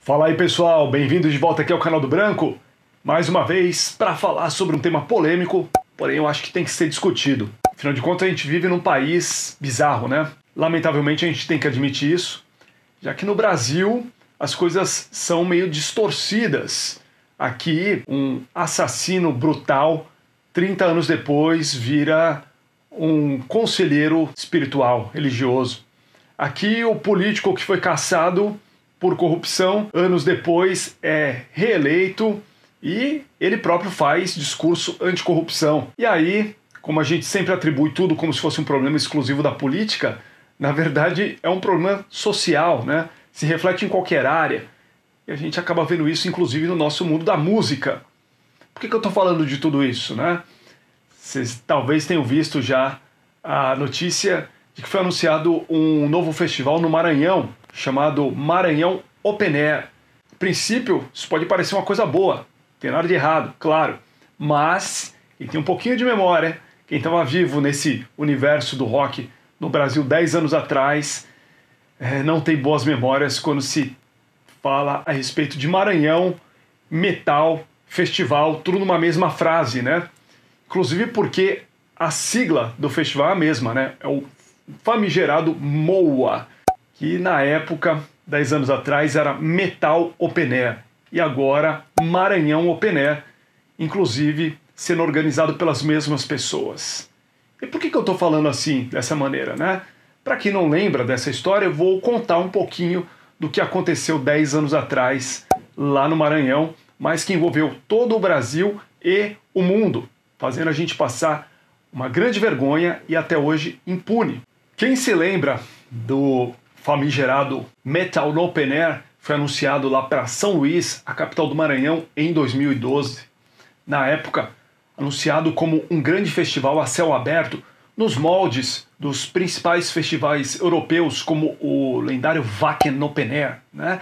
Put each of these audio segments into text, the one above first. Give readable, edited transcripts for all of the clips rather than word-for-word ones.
Fala aí pessoal, bem-vindos de volta aqui ao canal do Branco, mais uma vez para falar sobre um tema polêmico, porém eu acho que tem que ser discutido. Afinal de contas a gente vive num país bizarro, né? Lamentavelmente a gente tem que admitir isso, já que no Brasil as coisas são meio distorcidas. Aqui um assassino brutal, 30 anos depois, vira um conselheiro espiritual, religioso. Aqui o político que foi caçado por corrupção, anos depois é reeleito e ele próprio faz discurso anticorrupção. E aí, como a gente sempre atribui tudo como se fosse um problema exclusivo da política, na verdade é um problema social, né? Se reflete em qualquer área. E a gente acaba vendo isso inclusive no nosso mundo da música. Por que eu estou falando de tudo isso, né? Vocês talvez tenham visto já a notícia de que foi anunciado um novo festival no Maranhão, chamado Maranhão Open Air. A princípio, isso pode parecer uma coisa boa, não tem nada de errado, claro, mas quem tem um pouquinho de memória, quem estava vivo nesse universo do rock no Brasil 10 anos atrás, não tem boas memórias quando se fala a respeito de Maranhão, metal, festival, tudo numa mesma frase, né? Inclusive porque a sigla do festival é a mesma, né? É o famigerado MOA, que na época, 10 anos atrás, era Metal Open Air, e agora Maranhão Open Air, inclusive sendo organizado pelas mesmas pessoas. E por que eu estou falando assim, dessa maneira, né? Para quem não lembra dessa história, eu vou contar um pouquinho do que aconteceu 10 anos atrás lá no Maranhão, mas que envolveu todo o Brasil e o mundo, fazendo a gente passar uma grande vergonha e até hoje impune. Quem se lembra do famigerado Metal Open Air foi anunciado lá para São Luís, a capital do Maranhão, em 2012. Na época, anunciado como um grande festival a céu aberto, nos moldes dos principais festivais europeus, como o lendário Wacken Open Air, né?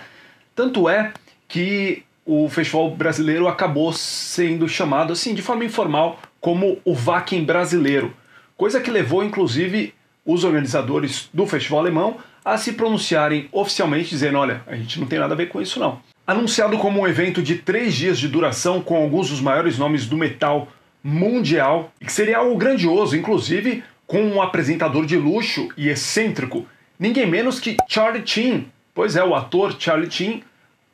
Tanto é que o festival brasileiro acabou sendo chamado assim de forma informal como o Wacken brasileiro, coisa que levou inclusive os organizadores do festival alemão a se pronunciarem oficialmente dizendo, olha, a gente não tem nada a ver com isso não. Anunciado como um evento de 3 dias de duração com alguns dos maiores nomes do metal mundial, e que seria algo grandioso, inclusive com um apresentador de luxo e excêntrico, ninguém menos que Charlie Sheen. Pois é, o ator Charlie Sheen,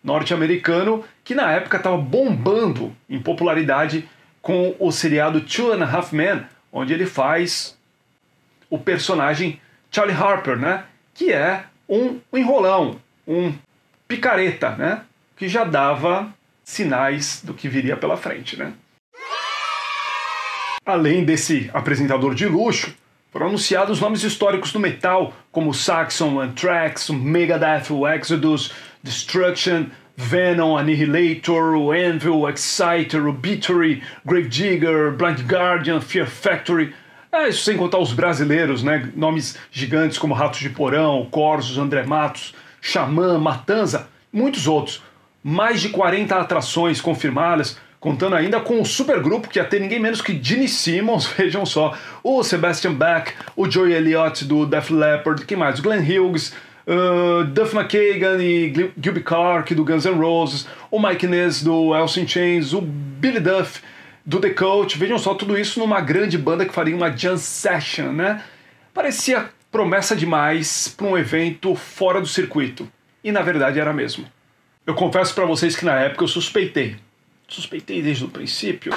norte-americano, que na época estava bombando em popularidade com o seriado Two and a Half Men, onde ele faz o personagem Charlie Harper, né? Que é um enrolão, um picareta, né? Que já dava sinais do que viria pela frente, né? Além desse apresentador de luxo, foram anunciados nomes históricos do metal, como Saxon, Anthrax, Megadeth, Exodus, Destruction, Venom, Annihilator, Anvil, Exciter, Obituary, Gravedigger, Blind Guardian, Fear Factory. Isso sem contar os brasileiros, né? Nomes gigantes como Ratos de Porão, Corsos, André Matos, Xamã, Matanza, muitos outros. Mais de 40 atrações confirmadas, contando ainda com o supergrupo que ia ter ninguém menos que Gene Simmons, vejam só, o Sebastian Bach, o Joey Elliott do Def Leppard, quem mais? O Glenn Hughes, Duff McKagan e Gilby Clarke do Guns N' Roses, o Mike Ness do Alice in Chains, o Billy Duff do The Cult, vejam só, tudo isso numa grande banda que faria uma jam session, né? Parecia promessa demais para um evento fora do circuito, e na verdade era mesmo. Eu confesso para vocês que na época eu suspeitei desde o princípio.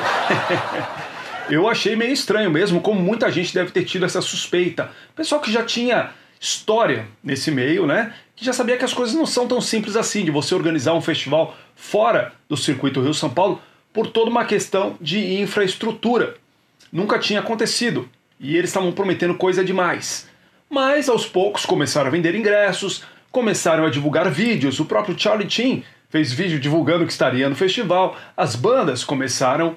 Eu achei meio estranho mesmo, como muita gente deve ter tido essa suspeita. Pessoal que já tinha história nesse meio, né? Que já sabia que as coisas não são tão simples assim, de você organizar um festival fora do circuito Rio-São Paulo por toda uma questão de infraestrutura. Nunca tinha acontecido, e eles estavam prometendo coisa demais. Mas aos poucos começaram a vender ingressos, começaram a divulgar vídeos, o próprio Charlie Sheen fez vídeo divulgando que estaria no festival, as bandas começaram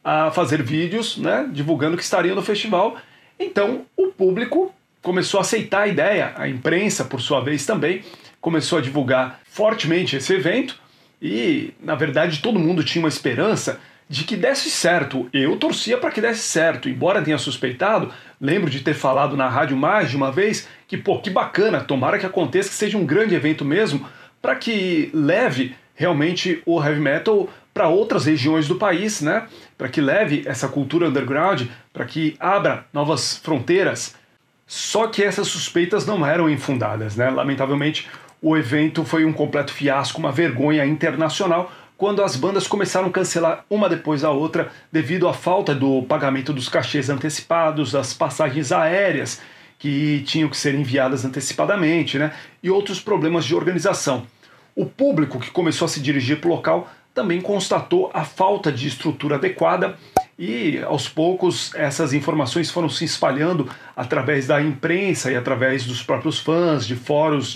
a fazer vídeos, né, divulgando que estariam no festival, então o público começou a aceitar a ideia, a imprensa, por sua vez também, começou a divulgar fortemente esse evento, e na verdade todo mundo tinha uma esperança de que desse certo. Eu torcia para que desse certo, embora tenha suspeitado, lembro de ter falado na rádio mais de uma vez que, pô, que bacana, tomara que aconteça, que seja um grande evento mesmo, para que leve realmente o heavy metal para outras regiões do país, né? Para que leve essa cultura underground, para que abra novas fronteiras. Só que essas suspeitas não eram infundadas, né? Lamentavelmente, o evento foi um completo fiasco, uma vergonha internacional, quando as bandas começaram a cancelar uma depois da outra devido à falta do pagamento dos cachês antecipados, das passagens aéreas que tinham que ser enviadas antecipadamente, né? E outros problemas de organização. O público que começou a se dirigir para o local também constatou a falta de estrutura adequada e, aos poucos, essas informações foram se espalhando através da imprensa e através dos próprios fãs, de fóruns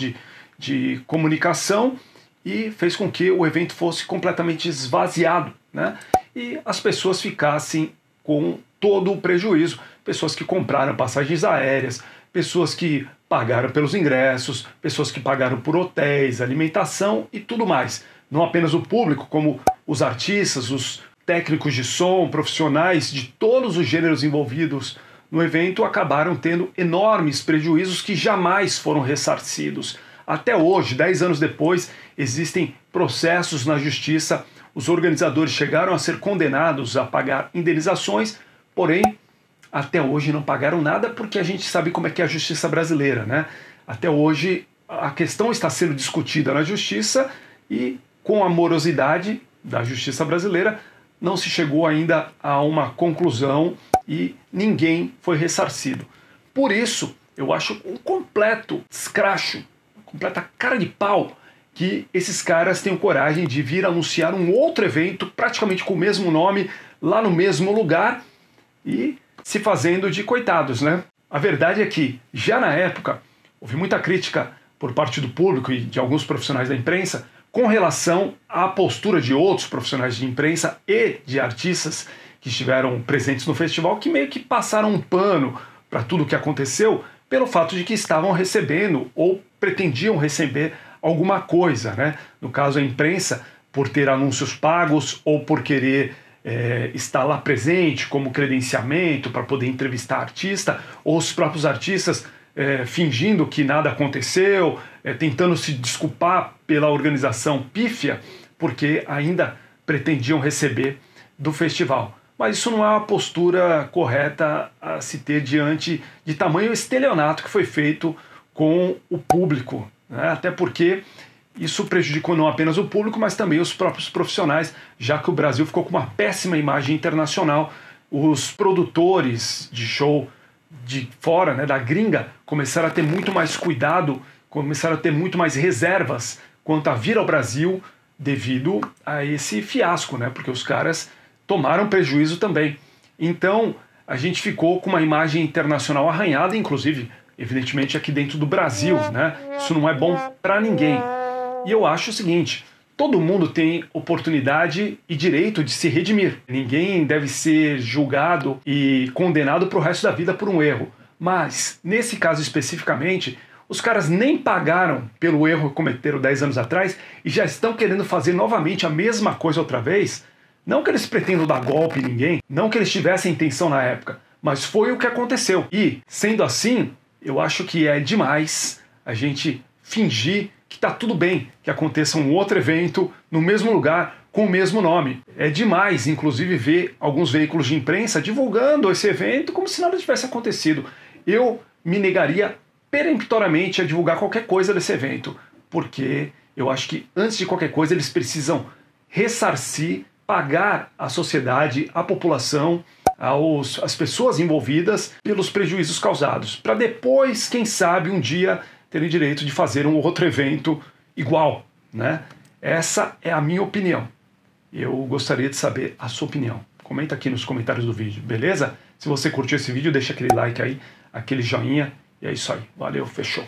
de comunicação, e fez com que o evento fosse completamente esvaziado, né? E as pessoas ficassem com todo o prejuízo. Pessoas que compraram passagens aéreas, pessoas que pagaram pelos ingressos, pessoas que pagaram por hotéis, alimentação e tudo mais. Não apenas o público, como os artistas, os técnicos de som, profissionais de todos os gêneros envolvidos no evento acabaram tendo enormes prejuízos que jamais foram ressarcidos. Até hoje, 10 anos depois, existem processos na justiça, os organizadores chegaram a ser condenados a pagar indenizações, porém, até hoje não pagaram nada, porque a gente sabe como é que é a justiça brasileira, né? Até hoje a questão está sendo discutida na justiça e, com a morosidade da justiça brasileira, não se chegou ainda a uma conclusão e ninguém foi ressarcido. Por isso, eu acho um completo escracho, completa cara de pau, que esses caras tenham coragem de vir anunciar um outro evento, praticamente com o mesmo nome, lá no mesmo lugar, e se fazendo de coitados, né? A verdade é que, já na época, houve muita crítica por parte do público e de alguns profissionais da imprensa com relação à postura de outros profissionais de imprensa e de artistas que estiveram presentes no festival, que meio que passaram um pano para tudo o que aconteceu, pelo fato de que estavam recebendo ou pretendiam receber alguma coisa, né? No caso, a imprensa, por ter anúncios pagos ou por querer estar lá presente como credenciamento para poder entrevistar artista, ou os próprios artistas fingindo que nada aconteceu, tentando se desculpar pela organização pífia, porque ainda pretendiam receber do festival. Mas isso não é uma postura correta a se ter diante de tamanho estelionato que foi feito com o público, né? Até porque isso prejudicou não apenas o público, mas também os próprios profissionais, já que o Brasil ficou com uma péssima imagem internacional. Os produtores de show de fora, né, da gringa, começaram a ter muito mais cuidado, começaram a ter muito mais reservas quanto a vir ao Brasil devido a esse fiasco, né? Porque os caras tomaram prejuízo também. Então, a gente ficou com uma imagem internacional arranhada, inclusive, evidentemente, aqui dentro do Brasil, né? Isso não é bom para ninguém. E eu acho o seguinte, todo mundo tem oportunidade e direito de se redimir. Ninguém deve ser julgado e condenado para o resto da vida por um erro. Mas, nesse caso especificamente, os caras nem pagaram pelo erro que cometeram 10 anos atrás e já estão querendo fazer novamente a mesma coisa outra vez. Não que eles pretendam dar golpe em ninguém, não que eles tivessem intenção na época, mas foi o que aconteceu. E, sendo assim, eu acho que é demais a gente fingir que está tudo bem que aconteça um outro evento no mesmo lugar com o mesmo nome. É demais, inclusive, ver alguns veículos de imprensa divulgando esse evento como se nada tivesse acontecido. Eu me negaria peremptoriamente a divulgar qualquer coisa desse evento, porque eu acho que, antes de qualquer coisa, eles precisam ressarcir, pagar à sociedade, à população, às pessoas envolvidas pelos prejuízos causados, para depois, quem sabe, um dia terem direito de fazer um outro evento igual, né? Essa é a minha opinião. Eu gostaria de saber a sua opinião. Comenta aqui nos comentários do vídeo, beleza? Se você curtiu esse vídeo, deixa aquele like aí, aquele joinha, e é isso aí. Valeu, fechou.